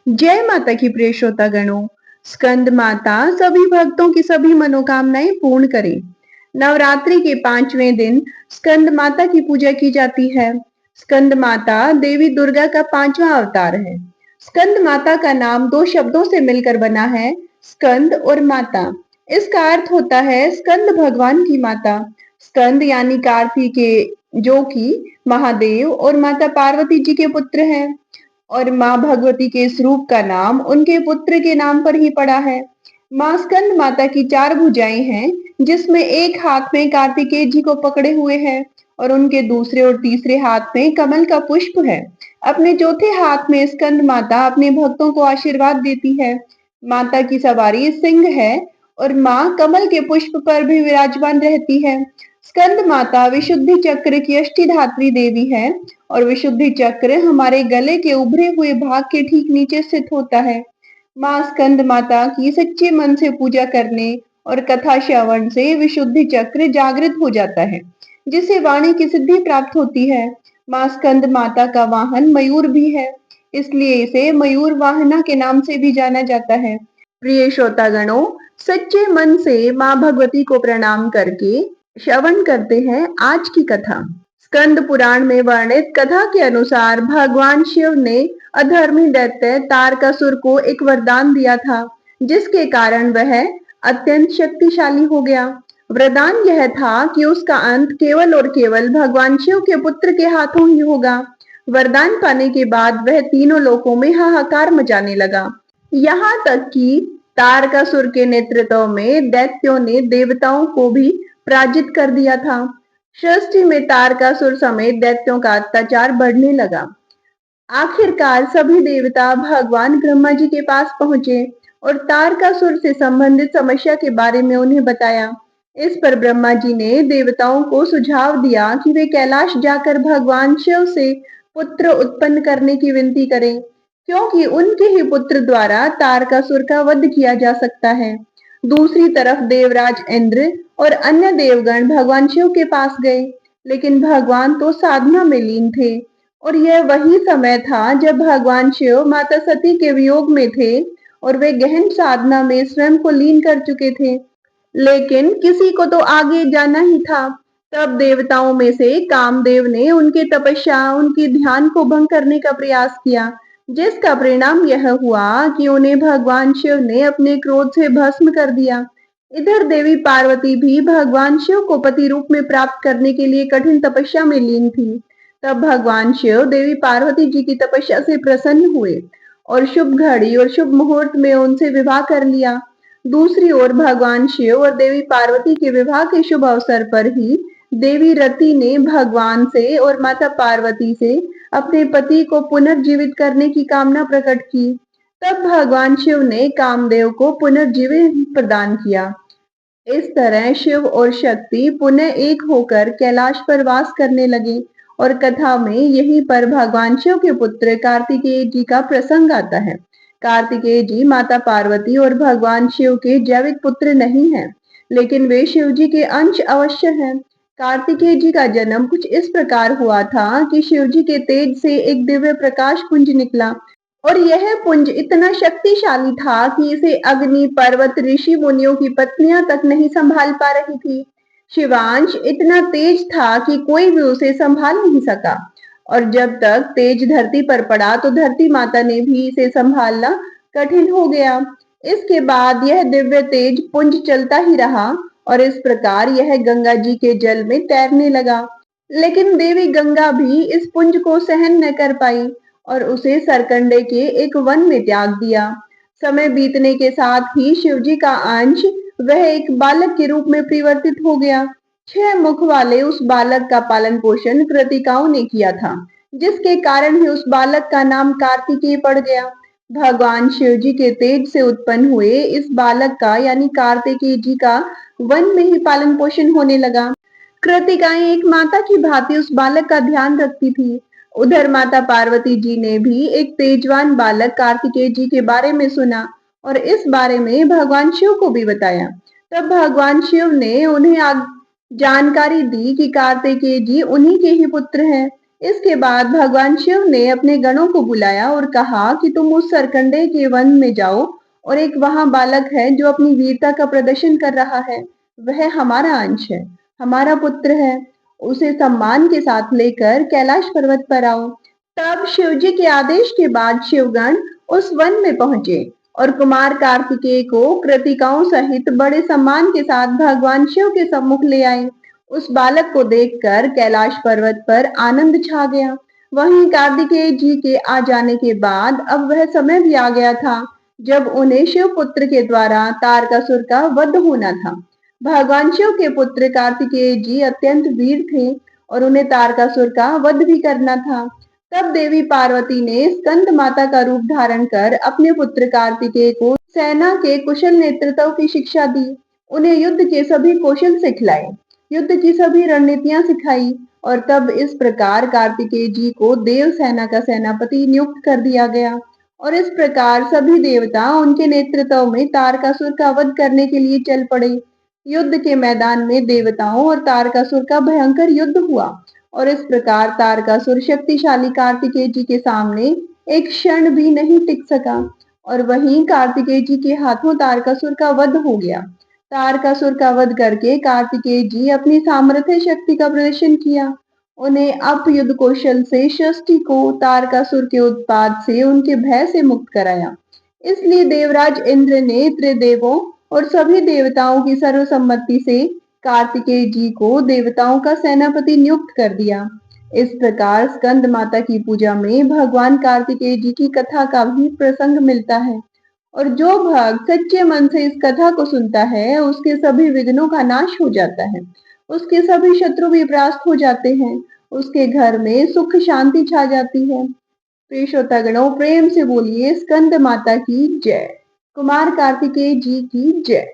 जय माता की प्रिय श्रोतागणों। स्कंद माता सभी भक्तों की सभी मनोकामनाएं पूर्ण करें। नवरात्रि के 5वें दिन स्कंद माता की पूजा की जाती है। स्कंद माता देवी दुर्गा का 5वां अवतार है। स्कंद माता का नाम दो शब्दों से मिलकर बना है, स्कंद और माता। इसका अर्थ होता है स्कंद भगवान की माता। स्कंद यानी कार्तिकेय, जो कि महादेव और माता पार्वती जी के पुत्र हैं। और माँ भगवती के इस रूप का नाम उनके पुत्र के नाम पर ही पड़ा है। माँ स्कंद माता की 4 भुजाएं हैं, जिसमें एक हाथ में कार्तिकेय जी को पकड़े हुए हैं और उनके दूसरे और तीसरे हाथ में कमल का पुष्प है। अपने चौथे हाथ में स्कंद माता अपने भक्तों को आशीर्वाद देती है। माता की सवारी सिंह है और माँ कमल के पुष्प पर भी विराजमान रहती है। स्कंद माता विशुद्धि चक्र की अष्टधात्री देवी है और विशुद्धि चक्र हमारे गले के उभरे हुए भाग के ठीक नीचे स्थित होता है। माँ स्कंद माता की सच्चे मन से पूजा करने और कथा श्रवण से विशुद्धि चक्र जागृत हो जाता है, जिसे वाणी की सिद्धि प्राप्त होती है। माँ स्कंद माता का वाहन मयूर भी है, इसलिए इसे मयूर वाहना के नाम से भी जाना जाता है। प्रिय श्रोतागणों, सच्चे मन से माँ भगवती को प्रणाम करके श्रवण करते हैं आज की कथा। स्कंद पुराण में वर्णित कथा के अनुसार भगवान शिव ने अधर्मी दैत्य तारकासुर को एक वरदान दिया था, जिसके कारण वह अत्यंत शक्तिशाली हो गया। वरदान यह था कि उसका अंत केवल और केवल भगवान शिव के पुत्र के हाथों ही होगा। वरदान पाने के बाद वह तीनों लोकों में हाहाकार मचाने लगा। यहाँ तक कि तारकासुर के नेतृत्व में दैत्यों ने देवताओं को भी पराजित कर दिया था। सृष्टि में तारकासुर समेत दैत्यों का अत्याचार बढ़ने लगा। आखिरकार सभी देवता भगवान ब्रह्मा जी के पास पहुंचे और तारकासुर से संबंधित समस्या के बारे में उन्हें बताया। इस पर ब्रह्मा जी ने देवताओं को सुझाव दिया कि वे कैलाश जाकर भगवान शिव से पुत्र उत्पन्न करने की विनती करें, क्योंकि उनके ही पुत्र द्वारा तारकासुर का वध किया जा सकता है। दूसरी तरफ देवराज इंद्र और अन्य देवगण भगवान शिव के पास गए, लेकिन भगवान तो साधना में लीन थे और यह वही समय था जब भगवान शिव माता सती के वियोग में थे और वे गहन साधना में स्वयं को लीन कर चुके थे। लेकिन किसी को तो आगे जाना ही था। तब देवताओं में से कामदेव ने उनकी तपस्या, उनकी ध्यान को भंग करने का प्रयास किया, जिसका परिणाम यह हुआ कि उन्हें भगवान शिव ने अपने क्रोध से भस्म कर दिया। इधर देवी पार्वती भी भगवान शिव को पति रूप में प्राप्त करने के लिए कठिन तपस्या में लीन थी। तब भगवान शिव देवी पार्वती जी की तपस्या से प्रसन्न हुए और शुभ घड़ी और शुभ मुहूर्त में उनसे विवाह कर लिया। दूसरी ओर भगवान शिव और देवी पार्वती के विवाह के शुभ अवसर पर ही देवी रति ने भगवान से और माता पार्वती से अपने पति को पुनर्जीवित करने की कामना प्रकट की। तब भगवान शिव ने कामदेव को पुनर्जीवन प्रदान किया। इस तरह शिव और शक्ति पुनः एक होकर कैलाश पर वास करने लगे और कथा में यहीं पर भगवान शिव के पुत्र कार्तिकेय जी का प्रसंग आता है। कार्तिकेय जी माता पार्वती और भगवान शिव के जैविक पुत्र नहीं हैं, लेकिन वे शिव जी के अंश अवश्य हैं। कार्तिकेय जी का जन्म कुछ इस प्रकार हुआ था कि शिव जी के तेज से एक दिव्य प्रकाश पुंज निकला और यह पुंज इतना शक्तिशाली था कि इसे अग्नि, पर्वत, ऋषि मुनियों की पत्नियां तक नहीं संभाल पा रही थी। शिवांश इतना तेज था कि कोई भी उसे संभाल नहीं सका और जब तक तेज धरती पर पड़ा तो धरती माता ने भी इसे संभालना कठिन हो गया। इसके बाद यह दिव्य तेज पुंज चलता ही रहा और इस प्रकार यह गंगा जी के जल में तैरने लगा। लेकिन देवी गंगा भी इस पुंज को सहन न कर पाई और उसे सरकंडे के एक वन में त्याग दिया। समय बीतने के साथ ही शिवजी का अंश वह एक बालक के रूप में परिवर्तित हो गया। 6 मुख वाले उस बालक का पालन पोषण कृतिकाओं ने किया था, जिसके कारण ही उस बालक का नाम कार्तिकेय पड़ गया। भगवान शिव जी के तेज से उत्पन्न हुए इस बालक का यानी कार्तिकेय जी का वन में ही पालन पोषण होने लगा। कृतिकाएं एक माता की भांति उस बालक का ध्यान रखती थी। उधर माता पार्वती जी ने भी एक तेजवान बालक कार्तिकेय जी के बारे में सुना और इस बारे में भगवान शिव को भी बताया। तब भगवान शिव ने उन्हें जानकारी दी कि कार्तिकेय जी उन्हीं के ही पुत्र हैं। इसके बाद भगवान शिव ने अपने गणों को बुलाया और कहा कि तुम उस सरकंडे के वन में जाओ और एक वहां बालक है जो अपनी वीरता का प्रदर्शन कर रहा है। वह हमारा अंश है, हमारा पुत्र है। उसे सम्मान के साथ लेकर कैलाश पर्वत पर आओ। तब शिवजी के आदेश के बाद शिवगण उस वन में पहुंचे और कुमार कार्तिकेय को कृतिकाओं सहित बड़े सम्मान के साथ भगवान शिव के सम्मुख ले आए। उस बालक को देखकर कैलाश पर्वत पर आनंद छा गया। वहीं कार्तिकेय जी के आ जाने के बाद अब वह समय भी आ गया था जब उन्हें शिव पुत्र के द्वारा तारकासुर का वध होना था। भगवान शिव के पुत्र कार्तिकेय जी अत्यंत वीर थे और उन्हें तारकासुर का वध भी करना था। तब देवी पार्वती ने स्कंद माता का रूप धारण कर अपने पुत्र कार्तिकेय को सेना के कुशल नेतृत्व की शिक्षा दी। उन्हें युद्ध के सभी कौशल सिखलाए, युद्ध की सभी रणनीतियां सिखाई और तब इस प्रकार कार्तिकेय जी को देव सेना का सेनापति नियुक्त कर दिया गया। और इस प्रकार सभी देवता उनके नेतृत्व में तारकासुर का वध करने के लिए चल पड़े। युद्ध के मैदान में देवताओं और तारकासुर का भयंकर युद्ध हुआ और इस प्रकार तारकासुर शक्तिशाली कार्तिकेय जी के सामने एक क्षण भी नहीं टिक सका और वहीं कार्तिकेय जी के हाथों तारकासुर का वध हो गया। तारकासुर का वध करके कार्तिकेय जी अपनी सामर्थ्य शक्ति का प्रदर्शन किया। उन्हें अपयुद्ध कौशल से षष्ठी को तारकासुर के उत्पात से उनके भय से मुक्त कराया। इसलिए देवराज इंद्र ने त्रिदेवों और सभी देवताओं की सर्वसम्मति से कार्तिकेय जी को देवताओं का सेनापति नियुक्त कर दिया। इस प्रकार स्कंद माता की पूजा में भगवान कार्तिकेय जी की कथा का भी प्रसंग मिलता है और जो भक्त सच्चे मन से इस कथा को सुनता है उसके सभी विघ्नों का नाश हो जाता है, उसके सभी शत्रु भी परास्त हो जाते हैं, उसके घर में सुख शांति छा जाती है। प्रिय श्रोतागणों, प्रेम से बोलिए स्कंद माता की जय, कुमार कार्तिकेय जी की जय।